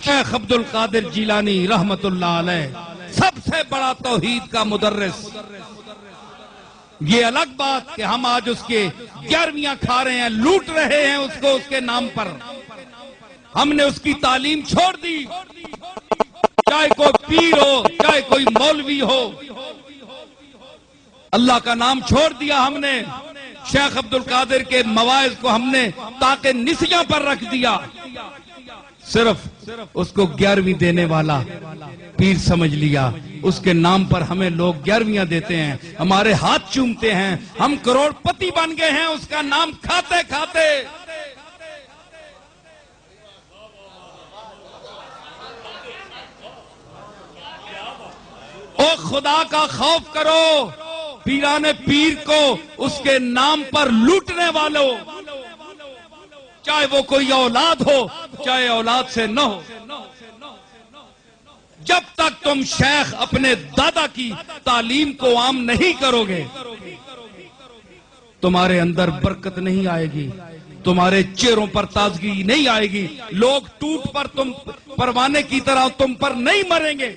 شیخ عبد القادر جیلانی رحمت اللہ علیہ سب سے بڑا توحید کا مدرس. یہ الگ بات کہ ہم آج اس کے 11ویاں کھا رہے ہیں، لوٹ رہے ہیں اس کو اس کے نام پر. ہم نے اس کی تعلیم چھوڑ دی، چاہے کوئی پیر ہو چاہے کوئی مولوی ہو، اللہ کا نام چھوڑ دیا ہم نے. شیخ عبد القادر کے مواعظ کو ہم نے تاکہ نسیاں پر رکھ دیا. صرف اس کو 11ویں دینے والا پیر سمجھ لیا. اس کے نام پر ہمیں لوگ 11ویاں دیتے ہیں، ہمارے ہاتھ چومتے ہیں، ہم کروڑ پتی بن گئے ہیں اس کا نام کھاتے کھاتے. او خدا کا خوف کرو، پیران پیر کو اس کے نام پر لوٹنے والوں، چاہے وہ کوئی اولاد ہو چاہے اولاد سے نہ ہو. جب تک تم شیخ اپنے دادا کی تعلیم کو عام نہیں کرو گے تمہارے اندر برکت نہیں آئے گی، تمہارے چہروں پر تازگی نہیں آئے گی، لوگ ٹوٹ پر تم پروانے کی طرح تم پر نہیں مریں گے.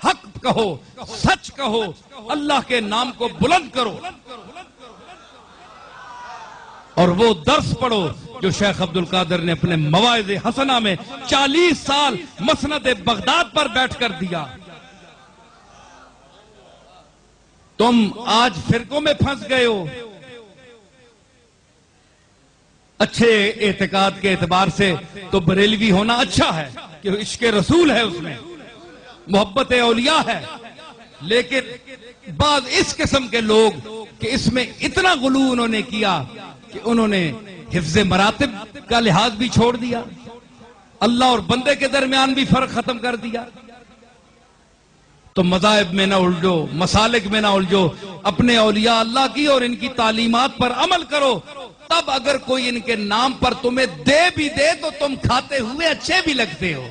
حق کہو، سچ کہو، اللہ کے نام کو بلند کرو اور وہ درس پڑھو جو شیخ عبد القادر نے اپنے مواعظ حسنہ میں 40 سال مسند بغداد پر بیٹھ کر دیا. تم آج فرقوں میں پھنس گئے ہو. اچھے اعتقاد کے اعتبار سے تو بریلوی ہونا اچھا ہے کہ عشق رسول ہے، اس میں محبت اولیاء ہے، لیکن بعض اس قسم کے لوگ کہ اس میں اتنا غلو انہوں نے کیا کہ انہوں نے حفظ مراتب کا لحاظ بھی چھوڑ دیا، اللہ اور بندے کے درمیان بھی فرق ختم کر دیا. تو مذاہب میں نہ الجھو، مسالک میں نہ الجھو، اپنے اولیاء اللہ کی اور ان کی تعلیمات پر عمل کرو. تب اگر کوئی ان کے نام پر تمہیں دے بھی دے تو تم کھاتے ہوئے اچھے بھی لگتے ہو.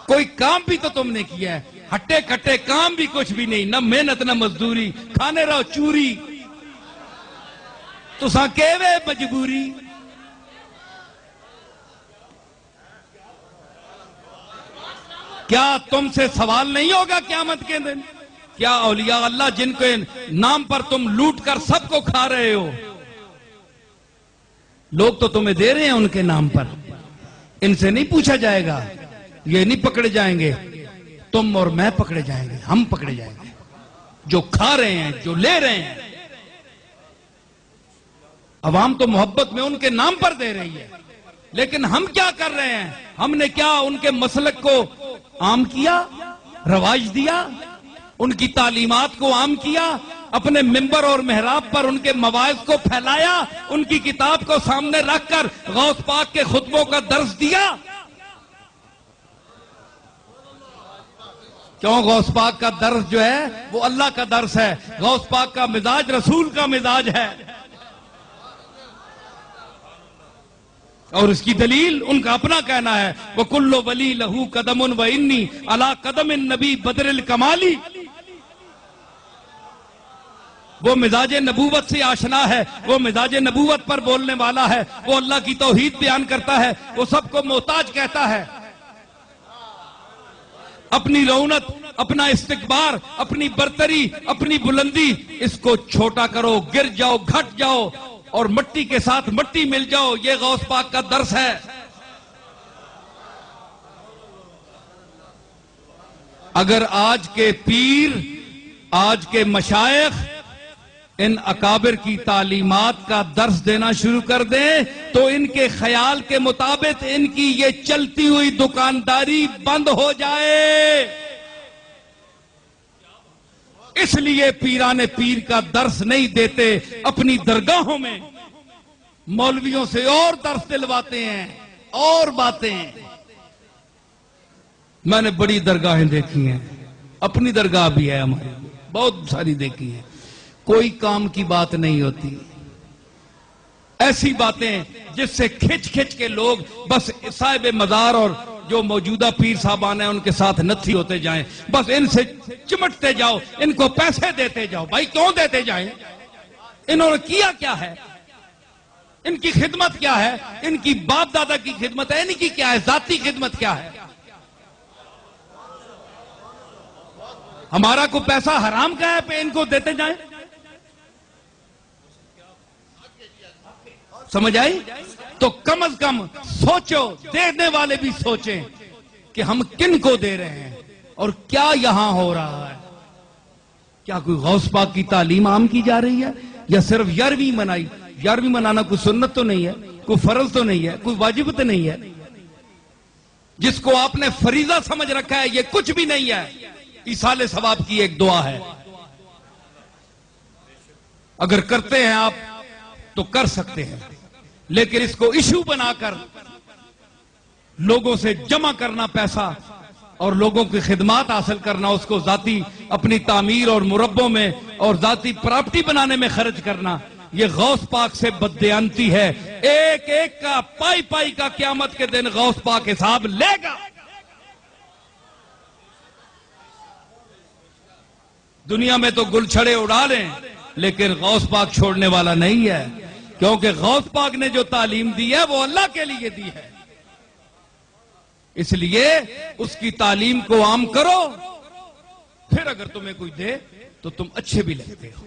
کوئی کام بھی تو تم نے کیا ہے، ہٹے کٹے کام بھی کچھ بھی نہیں، نہ محنت نہ مزدوری، کھانے رہو چوری تو ساں کیوے مجبوری. کیا تم سے سوال نہیں ہوگا قیامت کے دن؟ کیا اولیاء اللہ جن کے نام پر تم لوٹ کر سب کو کھا رہے ہو، لوگ تو تمہیں دے رہے ہیں ان کے نام پر، ان سے نہیں پوچھا جائے گا، یہ نہیں پکڑے جائیں گے، تم اور میں پکڑے جائیں گے، ہم پکڑے جائیں گے جو کھا رہے ہیں، جو لے رہے ہیں. عوام تو محبت میں ان کے نام پر دے رہی ہے، لیکن ہم کیا کر رہے ہیں؟ ہم نے کیا ان کے مسلک کو عام کیا، رواج دیا، ان کی تعلیمات کو عام کیا، اپنے منبر اور محراب پر ان کے مواعظ کو پھیلایا، ان کی کتاب کو سامنے رکھ کر غوث پاک کے خطبوں کا درس دیا؟ کیوں؟ غوث پاک کا درس جو ہے وہ اللہ کا درس ہے، غوث پاک کا مزاج رسول کا مزاج ہے. اور اس کی دلیل ان کا اپنا کہنا ہے، وَكُلُّ وَلِي لَهُ قَدَمٌ وَإِنِّي عَلَىٰ قَدَمِ النَّبِي بَدْرِ الْكَمَالِ. وہ مزاج نبوت سے آشنا ہے، وہ مزاج نبوت پر بولنے والا ہے، وہ اللہ کی توحید بیان کرتا ہے، وہ سب کو محتاج کہتا ہے. اپنی رونت، اپنا استکبار، اپنی برتری، اپنی بلندی، اس کو چھوٹا کرو، گر جاؤ، گھٹ جاؤ اور مٹی کے ساتھ مٹی مل جاؤ. یہ غوث پاک کا درس ہے. اگر آج کے پیر، آج کے مشائخ ان اکابر کی تعلیمات کا درس دینا شروع کر دیں تو ان کے خیال کے مطابق ان کی یہ چلتی ہوئی دکانداری بند ہو جائے. اس لیے پیران پیر کا درس نہیں دیتے، اپنی درگاہوں میں مولویوں سے اور درس دلواتے ہیں اور باتیں. میں نے بڑی درگاہیں دیکھی ہیں، اپنی درگاہ بھی ہے ہماری، بہت ساری دیکھی ہیں، کوئی کام کی بات نہیں ہوتی. ایسی باتیں جس سے کھچ کھچ کے لوگ بس صاحب مزار اور جو موجودہ پیر صاحبان ہیں ان کے ساتھ نتھی ہوتے جائیں، بس ان سے چمٹتے جاؤ، ان کو پیسے دیتے جاؤ. بھائی کیوں دیتے جائیں؟ انہوں نے کیا کیا ہے؟ ان کی خدمت کیا ہے؟ ان کی باپ دادا کی خدمت ہے، ان کی کیا ہے؟ ذاتی خدمت کیا ہے؟ ہمارا کوئی پیسہ حرام کا ہے پہ ان کو دیتے جائیں؟ سمجھ آئی؟ تو کم از کم سوچو، دینے والے بھی سوچیں کہ ہم کن کو دے رہے ہیں اور کیا یہاں ہو رہا ہے۔ کیا کوئی غوث پاک کی تعلیم عام کی جا رہی ہے یا صرف 11ویں منائی؟ 11ویں منانا کوئی سنت تو نہیں ہے، کوئی فرض تو نہیں ہے، کوئی واجب تو نہیں ہے۔ جس کو آپ نے فریضہ سمجھ رکھا ہے یہ کچھ بھی نہیں ہے، ایصال ثواب کی ایک دعا ہے۔ اگر کرتے ہیں آپ تو کر سکتے ہیں، لیکن اس کو ایشو بنا کر لوگوں سے جمع کرنا پیسہ اور لوگوں کی خدمات حاصل کرنا، اس کو ذاتی اپنی تعمیر اور مربوں میں اور ذاتی پراپرٹی بنانے میں خرچ کرنا، یہ غوث پاک سے بددیانتی ہے۔ ایک ایک کا پائی پائی کا قیامت کے دن غوث پاک حساب لے گا۔ دنیا میں تو گل چھڑے اڑا لیں لیکن غوث پاک چھوڑنے والا نہیں ہے، کیونکہ غوث پاک نے جو تعلیم دی ہے وہ اللہ کے لیے دی ہے۔ اس لیے اس کی تعلیم کو عام کرو، پھر اگر تمہیں کوئی دے تو تم اچھے بھی لگتے ہو۔